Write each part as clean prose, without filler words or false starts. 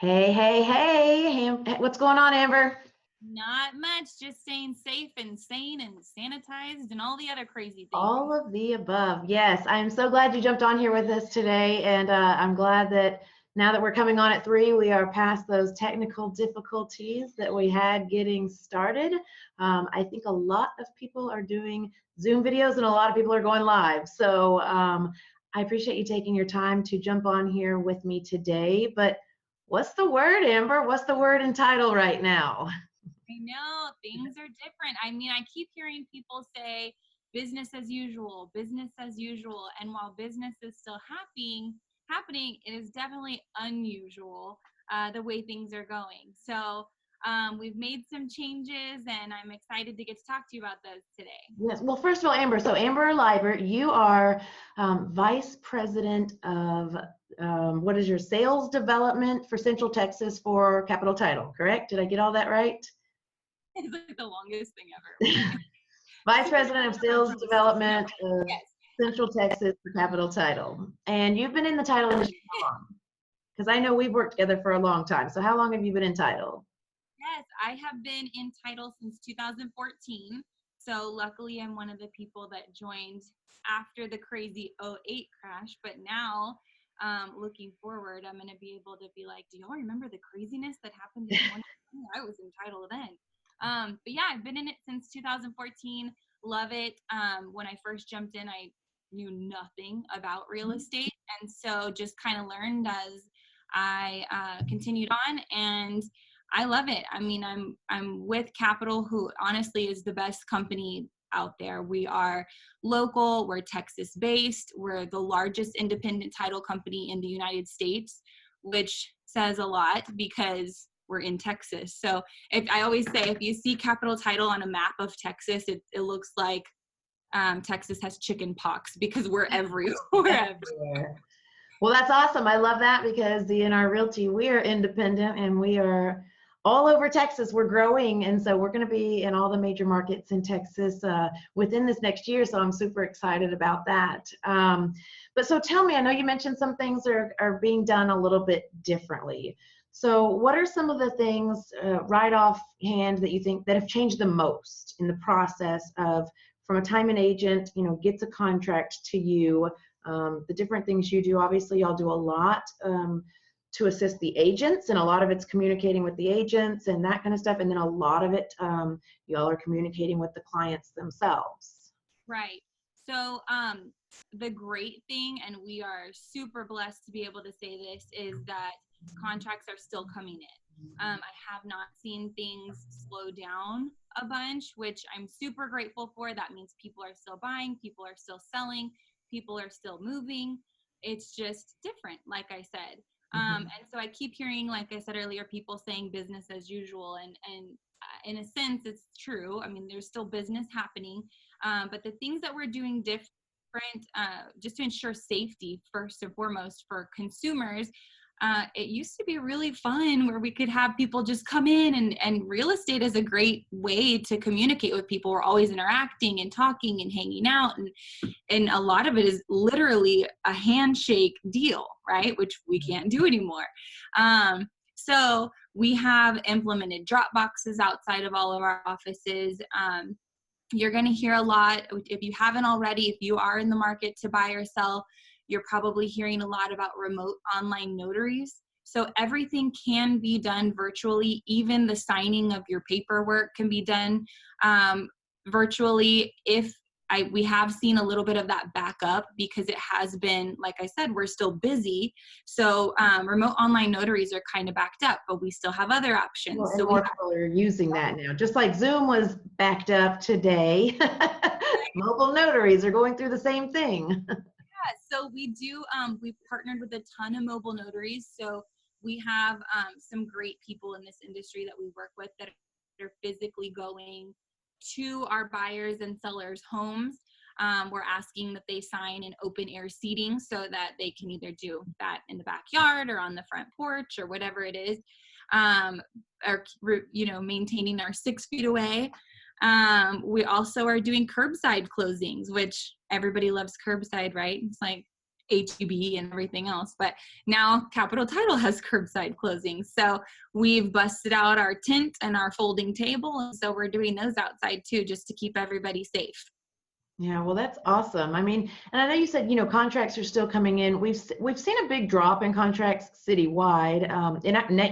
Hey, what's going on, Amber? Not much, just staying safe and sane and sanitized and all the other crazy things. All of the above. Yes, I'm so glad you jumped on here with us today. And I'm glad that now that we're coming on at 3, we are past those technical difficulties that we had getting started. I think a lot of people are doing Zoom videos and a lot of people are going live. So I appreciate you taking your time to jump on here with me today. But what's the word, Amber? What's the word in title right now? I know things are different. I mean, I keep hearing people say business as usual, business as usual. And while business is still happening, it is definitely unusual the way things are going. So we've made some changes and I'm excited to get to talk to you about those today. Yes. Well, first of all, Amber, so Amber Libert, you are Vice President of what is your sales development for Central Texas for Capital Title, correct? Did I get all that right? It's like the longest thing ever. Vice Super President of Sales no, Development of yes. Central Texas for Capital Title. And you've been in the title industry how long? Because I know we've worked together for a long time. So how long have you been in title? Yes, I have been in title since 2014. So luckily I'm one of the people that joined after the crazy '08 crash. But now, looking forward, I'm going to be able to be like, do y'all remember the craziness that happened in 2020? I was in title then. But yeah, I've been in it since 2014. Love it. When I first jumped in, I knew nothing about real estate. And so just kind of learned as I continued on, and I love it. I mean, I'm with Capital, who honestly is the best company out there. We are local, we're Texas based, we're the largest independent title company in the United States, which says a lot because we're in Texas. So if I always say, if you see Capital Title on a map of Texas, it looks like Texas has chicken pox because we're everywhere. Everywhere. Well, that's awesome. I love that because Z&R Realty, we are independent and we are all over Texas. We're growing, and so we're going to be in all the major markets in Texas within this next year. So I'm super excited about that. But so tell me, I know you mentioned some things are being done a little bit differently. So what are some of the things right offhand that you think that have changed the most in the process of from a time an agent, gets a contract to you? The different things you do, obviously y'all do a lot to assist the agents, and a lot of it's communicating with the agents and that kind of stuff, and then a lot of it y'all are communicating with the clients themselves. Right. So the great thing, and we are super blessed to be able to say this, is that contracts are still coming in. I have not seen things slow down a bunch, which I'm super grateful for. That means people are still buying, people are still selling, people are still moving. It's just different, like I said. And so I keep hearing, like I said earlier, people saying business as usual. And in a sense, it's true. I mean, there's still business happening. But the things that we're doing different, just to ensure safety, first and foremost, for consumers, it used to be really fun where we could have people just come in, and real estate is a great way to communicate with people. We're always interacting and talking and hanging out, and a lot of it is literally a handshake deal, right? Which we can't do anymore. So we have implemented drop boxes outside of all of our offices. You're going to hear a lot, if you haven't already, if you are in the market to buy or sell, you're probably hearing a lot about remote online notaries. So everything can be done virtually. Even the signing of your paperwork can be done virtually. We have seen a little bit of that back up because it has been, like I said, we're still busy. So remote online notaries are kind of backed up, but we still have other options. Well, so more people are using that now. Just like Zoom was backed up today, mobile notaries are going through the same thing. So we do, we've partnered with a ton of mobile notaries. So we have some great people in this industry that we work with that are physically going to our buyers and sellers' homes. We're asking that they sign in open air seating so that they can either do that in the backyard or on the front porch or whatever it is, or, maintaining our 6 feet away. We also are doing curbside closings, which everybody loves curbside, right? It's like HEB and everything else. But now Capital Title has curbside closings. So we've busted out our tent and our folding table. And so we're doing those outside too, just to keep everybody safe. Yeah, well, that's awesome. I mean, and I know you said, contracts are still coming in. We've seen a big drop in contracts citywide,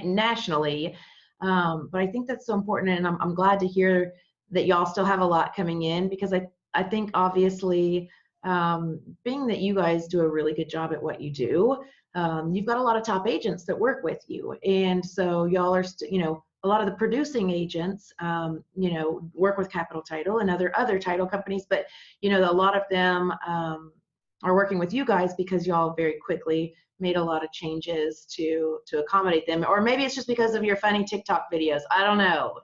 nationally, but I think that's so important, and I'm glad to hear that y'all still have a lot coming in, because I think obviously, being that you guys do a really good job at what you do, you've got a lot of top agents that work with you, and so y'all are a lot of the producing agents, work with Capital Title and other title companies, but a lot of them are working with you guys because y'all very quickly made a lot of changes to accommodate them. Or maybe it's just because of your funny TikTok videos. I don't know.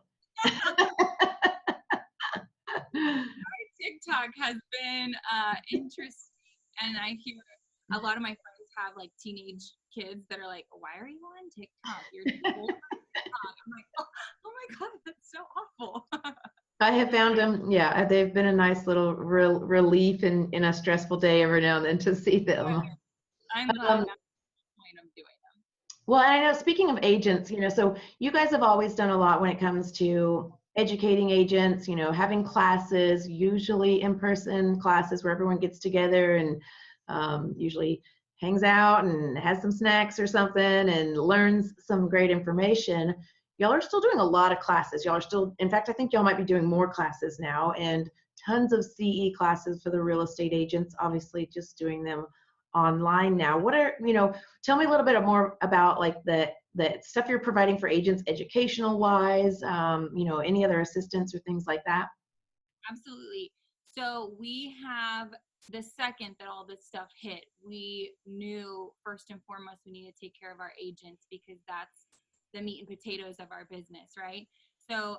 TikTok has been interesting, and I hear a lot of my friends have like teenage kids that are like, "Why are you on TikTok? You're too old for TikTok." I'm like, oh my God, that's so awful. I have found them, yeah, they've been a nice little relief in a stressful day every now and then to see them. I'm glad that's the point of doing them. Well, and I know, speaking of agents, so you guys have always done a lot when it comes to educating agents, having classes, usually in-person classes where everyone gets together and usually hangs out and has some snacks or something and learns some great information. Y'all are still doing a lot of classes. Y'all are still, in fact, I think y'all might be doing more classes now, and tons of CE classes for the real estate agents, obviously just doing them online now. What are, tell me a little bit more about like the stuff you're providing for agents educational wise, any other assistance or things like that? Absolutely. So we have, the second that all this stuff hit, we knew first and foremost we need to take care of our agents, because that's the meat and potatoes of our business, right? So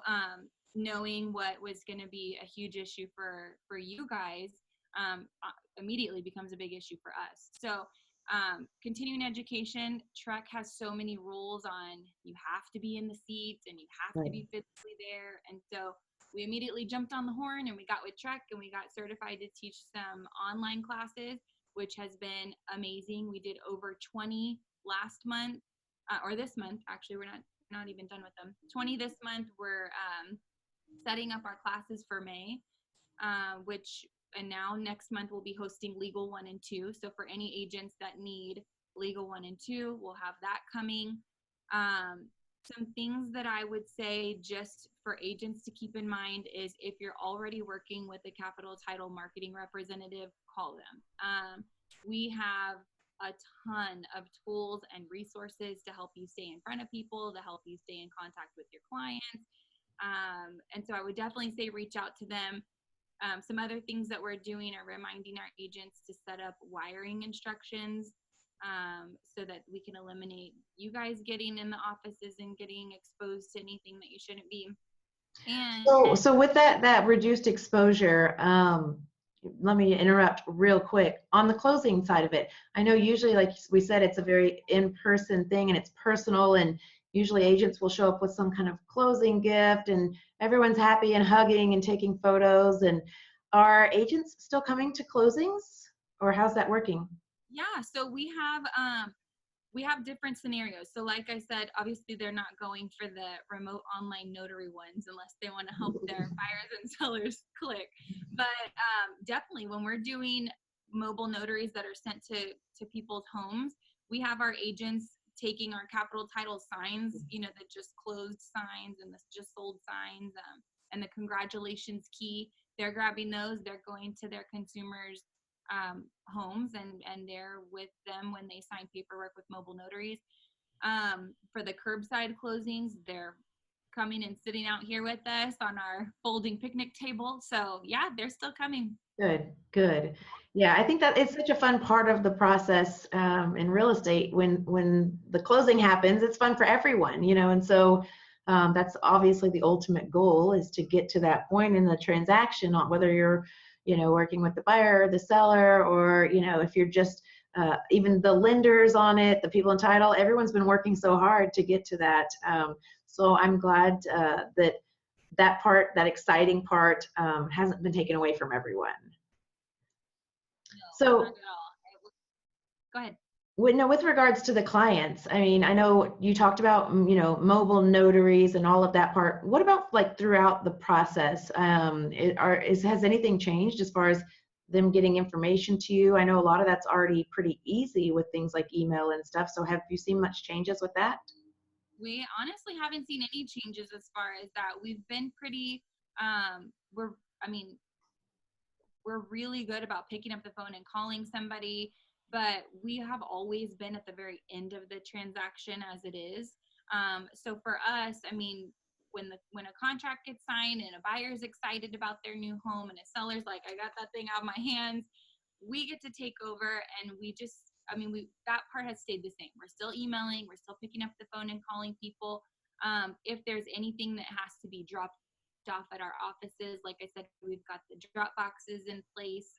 knowing what was going to be a huge issue for you guys immediately becomes a big issue for us. So continuing education, Trek has so many rules on, you have to be in the seats and you have to be physically there. And so we immediately jumped on the horn and we got with Trek and we got certified to teach some online classes, which has been amazing. We did over 20 last month, or this month. Actually, we're not even done with them. 20 this month. We're setting up our classes for May, and now next month we'll be hosting Legal 1 and 2. So for any agents that need Legal 1 and 2, we'll have that coming. Some things that I would say just for agents to keep in mind is, if you're already working with a Capital Title marketing representative, call them. We have a ton of tools and resources to help you stay in front of people, to help you stay in contact with your clients. And so I would definitely say reach out to them. Some other things that we're doing are reminding our agents to set up wiring instructions, so that we can eliminate you guys getting in the offices and getting exposed to anything that you shouldn't be. And so with that reduced exposure, let me interrupt real quick. On the closing side of it, I know usually, like we said, it's a very in-person thing and it's personal, and usually agents will show up with some kind of closing gift and everyone's happy and hugging and taking photos. And are agents still coming to closings, or how's that working? yeah, so we have different scenarios. So like I said, obviously they're not going for the remote online notary ones unless they want to help their buyers and sellers click. But definitely when we're doing mobile notaries that are sent to people's homes, we have our agents taking our Capital Title signs, the just closed signs and the just sold signs, and the congratulations key. They're grabbing those. They're going to their consumers' homes, and they're with them when they sign paperwork with mobile notaries. For the curbside closings, they're coming and sitting out here with us on our folding picnic table. So yeah, they're still coming. Good. Yeah, I think that it's such a fun part of the process in real estate. When the closing happens, it's fun for everyone, and so that's obviously the ultimate goal, is to get to that point in the transaction, whether you're working with the buyer or the seller, or if you're just even the lenders on it, the people in title. Everyone's been working so hard to get to that. So I'm glad that part, that exciting part, hasn't been taken away from everyone. No, So not at all. Go ahead. With regards to the clients, I mean, I know you talked about, mobile notaries and all of that part. What about like throughout the process? Has anything changed as far as them getting information to you? I know a lot of that's already pretty easy with things like email and stuff. So have you seen much changes with that? We honestly haven't seen any changes as far as that. We've been pretty, we're, I mean, we're really good about picking up the phone and calling somebody, but we have always been at the very end of the transaction as it is. So for us, I mean, when a contract gets signed and a buyer's excited about their new home and a seller's like, I got that thing out of my hands, we get to take over, and that part has stayed the same. We're still emailing, we're still picking up the phone and calling people. If there's anything that has to be dropped off at our offices, like I said, we've got the drop boxes in place.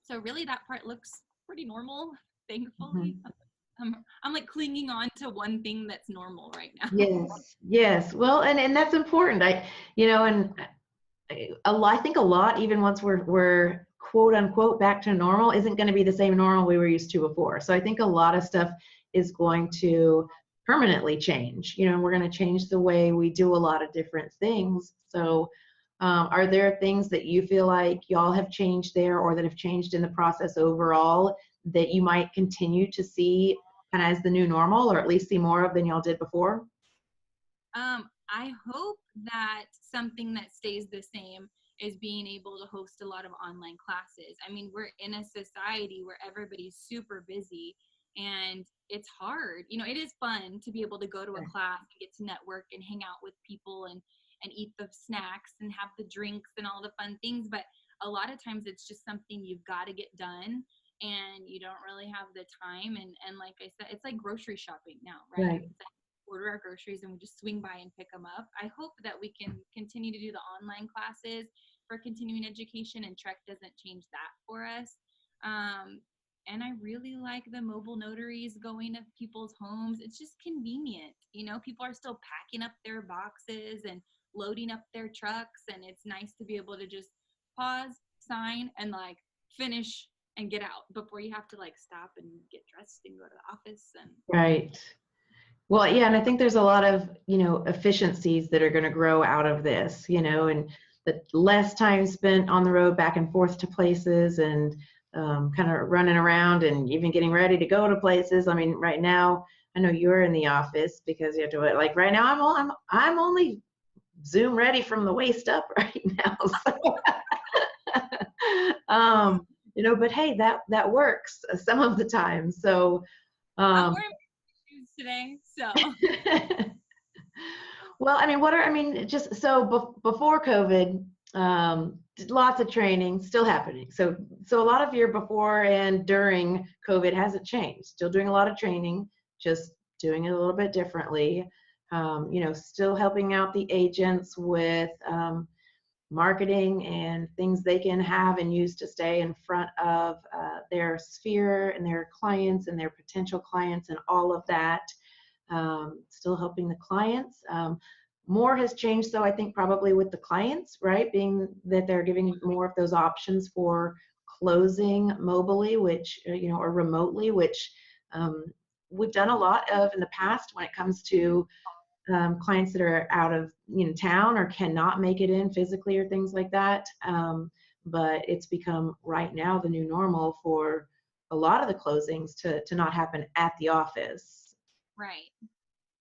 So really that part looks pretty normal, thankfully. I'm like clinging on to one thing that's normal right now. Yes. Well, and that's important. I think a lot, even once we're quote unquote back to normal, isn't going to be the same normal we were used to before. So I think a lot of stuff is going to permanently change. We're going to change the way we do a lot of different things. So are there things that you feel like y'all have changed there, or that have changed in the process overall, that you might continue to see kind of as the new normal, or at least see more of than y'all did before? I hope that something that stays the same is being able to host a lot of online classes. I mean, we're in a society where everybody's super busy, and it's hard. It is fun to be able to go to a class and get to network and hang out with people and eat the snacks and have the drinks and all the fun things. But a lot of times it's just something you've got to get done, and you don't really have the time. And like I said, it's like grocery shopping now, right? It's like order our groceries and we just swing by and pick them up. I hope that we can continue to do the online classes for continuing education, and Trek doesn't change that for us. And I really like the mobile notaries going to people's homes. It's just convenient. People are still packing up their boxes and loading up their trucks, and it's nice to be able to just pause, sign, and like finish and get out before you have to like stop and get dressed and go to the office. And Right. Well, yeah, and I think there's a lot of, efficiencies that are going to grow out of this, and the less time spent on the road back and forth to places, and kind of running around and even getting ready to go to places. I mean, right now, I know you're in the office because you have to, like right now, I'm only Zoom ready from the waist up right now. So, but hey, that works some of the time. So, I'm wearing shoes today, so. Well, I mean, just so before COVID, lots of training still happening. So a lot of your before and during COVID hasn't changed. Still doing a lot of training, just doing it a little bit differently. Still helping out the agents with marketing and things they can have and use to stay in front of their sphere and their clients and their potential clients and all of that. Still helping the clients. More has changed, though, I think probably with the clients, right? Being that they're giving more of those options for closing mobily, which, or remotely, which we've done a lot of in the past when it comes to clients that are out of town or cannot make it in physically or things like that. But it's become right now the new normal for a lot of the closings to not happen at the office. Right.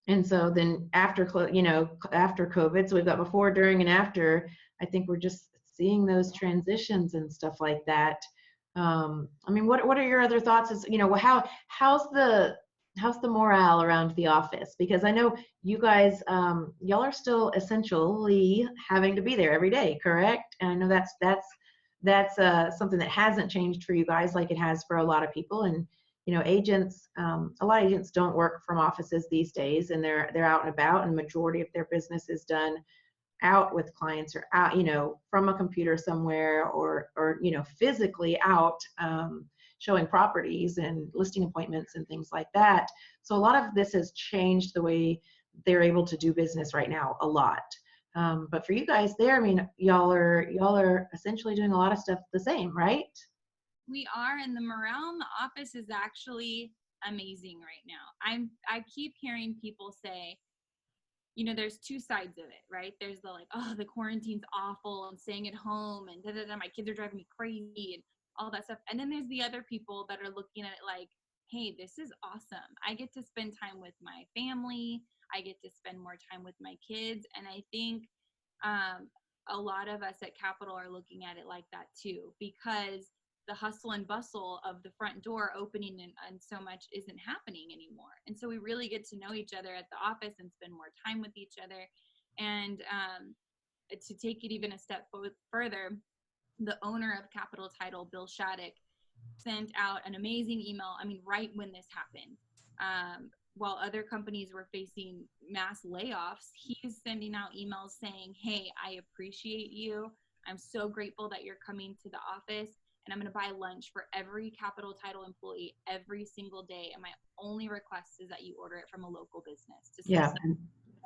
And so then after COVID, so we've got before, during, and after. I think we're just seeing those transitions and stuff like that. I mean, what are your other thoughts? Is how's the morale around the office? Because I know you guys, y'all are still essentially having to be there every day, correct? And I know that's something that hasn't changed for you guys like it has for a lot of people. And agents, a lot of agents don't work from offices these days, and they're out and about, and majority of their business is done out with clients, or out, from a computer somewhere, or physically out, showing properties and listing appointments and things like that. So a lot of this has changed the way they're able to do business right now, a lot. But for you guys there, I mean, y'all are essentially doing a lot of stuff the same, right? We are, and the morale in the office is actually amazing right now. I keep hearing people say, you know, there's two sides of it, right? There's the like, oh, the quarantine's awful, I'm staying at home, and da da da, my kids are driving me crazy, and all that stuff. And then there's the other people that are looking at it like, hey, this is awesome. I get to spend time with my family. I get to spend more time with my kids. And I think a lot of us at Capital are looking at it like that too, because the hustle and bustle of the front door opening and so much isn't happening anymore. And so we really get to know each other at the office and spend more time with each other. And to take it even a step further, the owner of Capital Title, Bill Shattuck, sent out an amazing email. I mean, right when this happened, while other companies were facing mass layoffs, he's sending out emails saying, hey, I appreciate you. I'm so grateful that you're coming to the office, and I'm going to buy lunch for every Capital Title employee every single day. And my only request is that you order it from a local business. Yeah,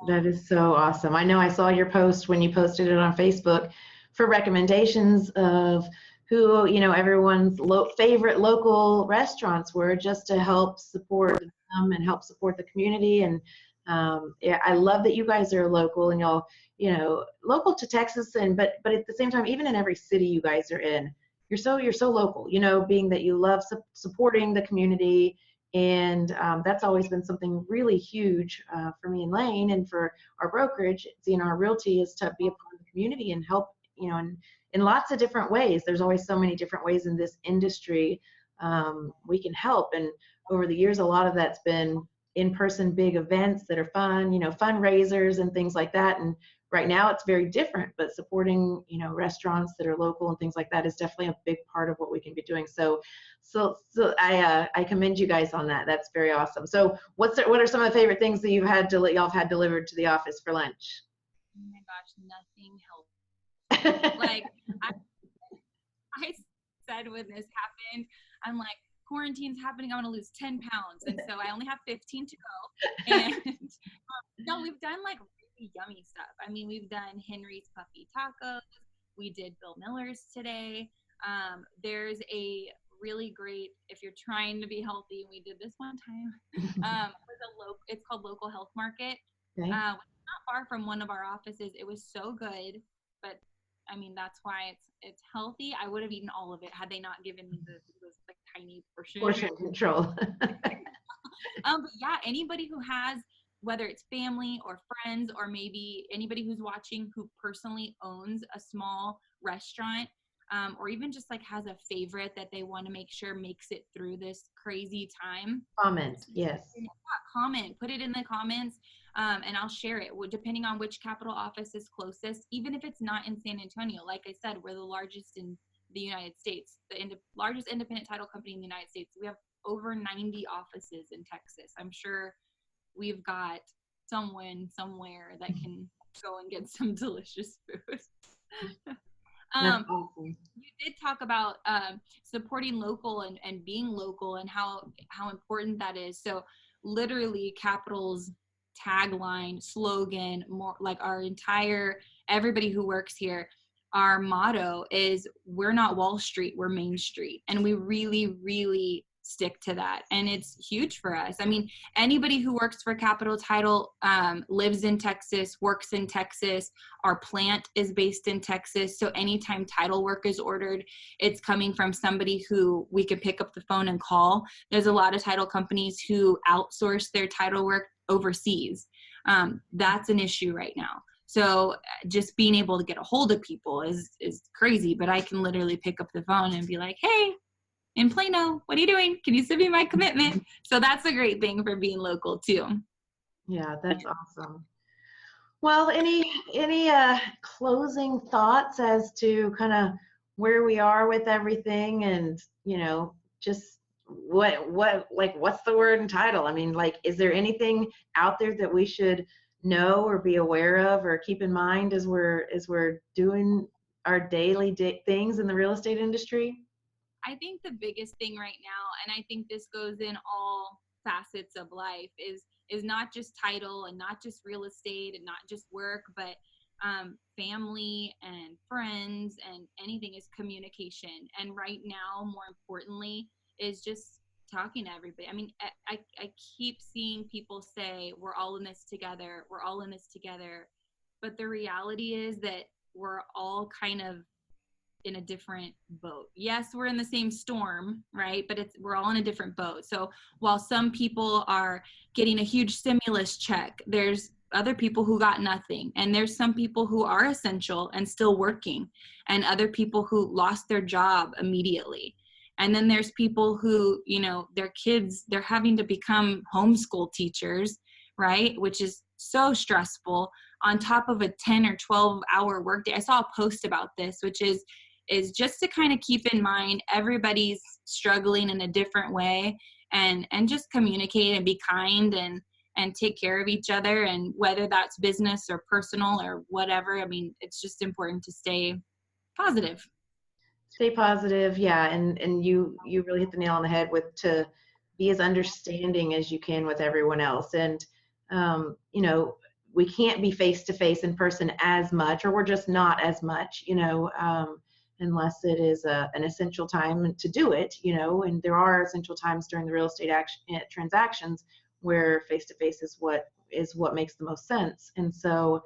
that is so awesome. I know I saw your post when you posted it on Facebook for recommendations of who, you know, everyone's favorite local restaurants were, just to help support them and help support the community. And yeah, I love that you guys are local, and y'all, you know, local to Texas, and but at the same time, even in every city you guys are in, you're so local, you know, being that you love supporting the community. And that's always been something really huge for me and Lane, and for our brokerage, Z&R Realty, is to be a part of the community and help, you know, in lots of different ways. There's always so many different ways in this industry we can help. And over the years, a lot of that's been in-person big events that are fun, you know, fundraisers and things like that. And right now it's very different, but supporting, you know, restaurants that are local and things like that is definitely a big part of what we can be doing. So I commend you guys on that. That's very awesome. So what are some of the favorite things that y'all have had delivered to the office for lunch? Oh my gosh, nothing helps. Like I said when this happened, I'm like, quarantine's happening, I'm gonna lose 10 pounds. And so I only have 15 to go. And no, we've done like really yummy stuff. I mean, we've done Henry's Puffy Tacos. We did Bill Miller's today. There's a really great, if you're trying to be healthy, we did this one time. It's called Local Health Market. Okay. Not far from one of our offices. It was so good, but I mean, that's why it's healthy. I would have eaten all of it had they not given me those like tiny Portion control. But yeah, anybody who has, whether it's family or friends, or maybe anybody who's watching who personally owns a small restaurant, or even just like has a favorite that they want to make sure makes it through this crazy time. Comment, yes. Comment, put it in the comments, and I'll share it. Depending on which Capital office is closest, even if it's not in San Antonio. Like I said, we're the largest in the United States, the largest independent title company in the United States. We have over 90 offices in Texas. I'm sure we've got someone somewhere that can go and get some delicious food. Awesome. You did talk about supporting local and being local, and how important that is. So literally Capital's tagline, slogan, more like our entire, everybody who works here, our motto is, we're not Wall Street, we're Main Street. And we really, really stick to that. And it's huge for us. I mean, anybody who works for Capital Title lives in Texas, works in Texas. Our plant is based in Texas. So anytime title work is ordered, it's coming from somebody who we can pick up the phone and call. There's a lot of title companies who outsource their title work overseas. That's an issue right now. So just being able to get a hold of people is crazy, but I can literally pick up the phone and be like, hey, in Plano, what are you doing? Can you send me my commitment? So that's a great thing for being local too. Yeah, that's awesome. Well, any closing thoughts as to kind of where we are with everything, and, you know, just what's the word and title? I mean, like, is there anything out there that we should know or be aware of or keep in mind as we're doing our daily things in the real estate industry? I think the biggest thing right now, and I think this goes in all facets of life, is not just title and not just real estate and not just work, but family and friends and anything is communication. And right now, more importantly, is just talking to everybody. I mean, I keep seeing people say, we're all in this together. We're all in this together. But the reality is that we're all kind of in a different boat. Yes, we're in the same storm, right? But we're all in a different boat. So while some people are getting a huge stimulus check, there's other people who got nothing. And there's some people who are essential and still working, and other people who lost their job immediately. And then there's people who, you know, their kids, they're having to become homeschool teachers, right? Which is so stressful on top of a 10 or 12 hour workday. I saw a post about this, which is just to kind of keep in mind everybody's struggling in a different way, and just communicate and be kind and take care of each other, and whether that's business or personal or whatever. I mean, it's just important to stay positive. Stay positive, yeah, and you really hit the nail on the head with to be as understanding as you can with everyone else. And you know, we can't be face to face in person as much, or we're just not as much, you know, unless it is an essential time to do it, you know. And there are essential times during the real estate transactions where face to face is what makes the most sense. And so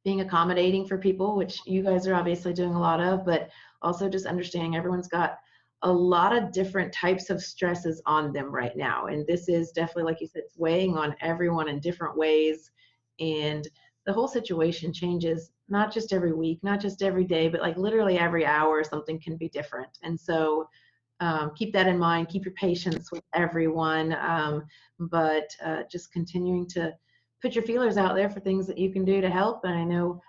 being accommodating for people, which you guys are obviously doing a lot of, but also just understanding everyone's got a lot of different types of stresses on them right now. And this is definitely, like you said, it's weighing on everyone in different ways. And the whole situation changes, not just every week, not just every day, but like literally every hour, something can be different. And so keep that in mind, keep your patience with everyone, but just continuing to put your feelers out there for things that you can do to help. And I know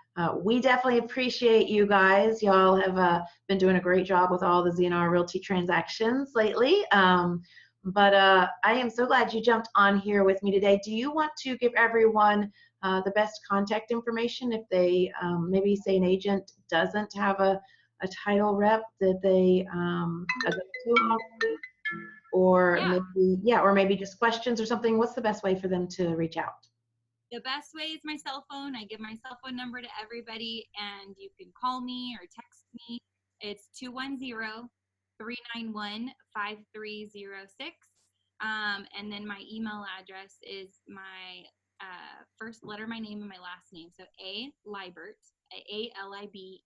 we definitely appreciate you guys. Y'all have been doing a great job with all the Z&R Realty transactions lately. But I am so glad you jumped on here with me today. Do you want to give everyone the best contact information if they maybe say an agent doesn't have a title rep that they or maybe just questions or something? What's the best way for them to reach out? The best way is my cell phone. I give my cell phone number to everybody, and you can call me or text me. It's 210-391-5306. And then my email address is my first letter, my name, and my last name. So Libert, ALIBERT,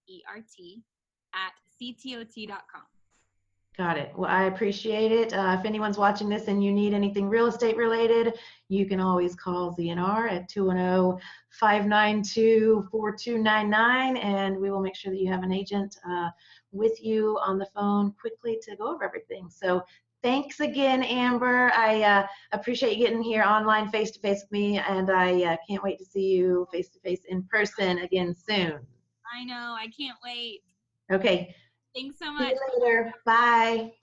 @ctot.com. Got it. Well, I appreciate it. If anyone's watching this and you need anything real estate related, you can always call Z&R at 210-592-4299, and we will make sure that you have an agent with you on the phone quickly to go over everything. So thanks again, Amber. I appreciate you getting here online face-to-face with me, and I can't wait to see you face-to-face in person again soon. I know. I can't wait. Okay. Thanks so See much. you later. Bye.